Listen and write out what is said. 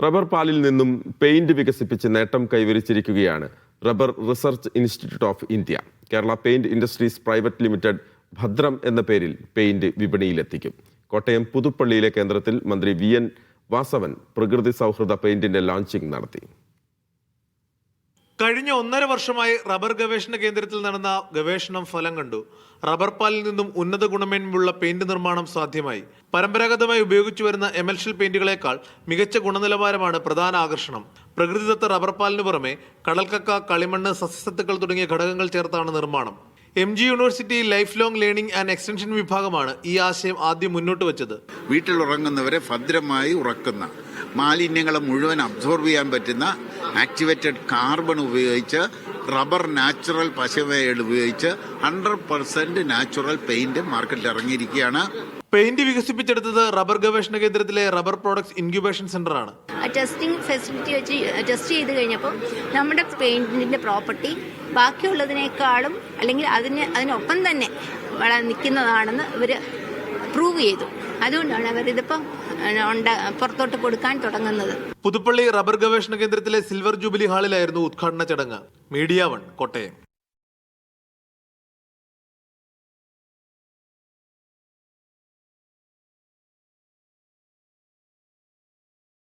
Rubber പാലിൽ നിന്നും paint വികസിപ്പിച്ച് നേട്ടം കൈവരിച്ചിരിക്കുകയാണ് rubber research institute of India. Kerala paint industries private limited Bhadram എന്ന പേരിൽ പെയിന്റ് വിപണിയിലെത്തിക്കും. കോട്ടയം പുതുപ്പള്ളിയിലെ കേന്ദ്രത്തിൽ മന്ത്രി VN വാസവൻ പ്രകൃതി സൗഹൃദ പെയിന്റിന്റെ ലോഞ്ചിംഗ് നടത്തി. കഴിഞ്ഞ 1.5 വർഷമായി റബ്ബർ ഗവേഷണ കേന്ദ്രത്തിൽ നടന്ന ഗവേഷണം ഫലം കണ്ടു. റബ്ബർ പാലിൽ നിന്നും ഉന്നത ഗുണമേന്മയുള്ള പെയിന്റ് നിർമ്മാണം സാധ്യമായി. പരമ്പരാഗതമായി ഉപയോഗിച്ചു വരുന്ന എമൽഷ്യൽ പെയിന്റുകളേക്കാൾ മികച്ച ഗുണനിലവാരമാണ് പ്രധാന ആകർഷണം. പ്രകൃതിദത്ത റബ്ബർ പാലിന് പുറമെ കടൽക്കക്ക, കളിമണ്ണ്, സസ്യസത്തുക്കൾ തുടങ്ങിയ ഘടകങ്ങൾ ചേർത്താണ് നിർമ്മാണം. MG university life long learning and extension വിഭാഗമാണ് ഈ ആശയം ആദ്യം മുന്നോട്ട് വെച്ചത്. വീട്ടിലുറങ്ങുന്നവരെ ഭദ്രമായി ഉറക്കുന്ന, മാലിന്യങ്ങളെ മുഴുവൻ അബ്സോർബ് ചെയ്യാൻ പറ്റുന്ന ആക്ടിവേറ്റഡ് കാർബൺ ഉപയോഗിച്ച്, റബ്ബർ നാച്ചുറൽ പശവേഡ് ഉപയോഗിച്ച് 100% നാച്ചുറൽ പെയിന്റ് മാർക്കറ്റിൽ ഇറങ്ങിയിരിക്കുകയാണ്. പെയിന്റ് വികസിപ്പിച്ചെടുത്തത് റബ്ബർ ഗവേഷണ കേന്ദ്രത്തിലെ റബ്ബർ പ്രോഡക്ട്സ് ഇൻക്യുബേഷൻ സെന്റർ ആണ്. ടെസ്റ്റിംഗ് ഫെസിലിറ്റി വെച്ച് ടെസ്റ്റ് ചെയ്ത് കഴിഞ്ഞപ്പോൾ നമ്മുടെ പെയിന്റിന്റെ പ്രോപ്പർട്ടി ബാക്കിയുള്ളതിനേക്കാളും അല്ലെങ്കിൽ അതിനൊപ്പം തന്നെ നിൽക്കുന്നതാണെന്ന് ഇവർ പ്രൂവ് ചെയ്തു. അതുകൊണ്ടാണ് അവരിതിപ്പം പുറത്തോട്ട് കൊടുക്കാൻ തുടങ്ങുന്നത്. പുതുപ്പള്ളി റബ്ബർ ഗവേഷണ കേന്ദ്രത്തിലെ സിൽവർ ജൂബിലി ഹാളിലായിരുന്നു ഉദ്ഘാടന ചടങ്ങ്. മീഡിയ 1 കോട്ടയം.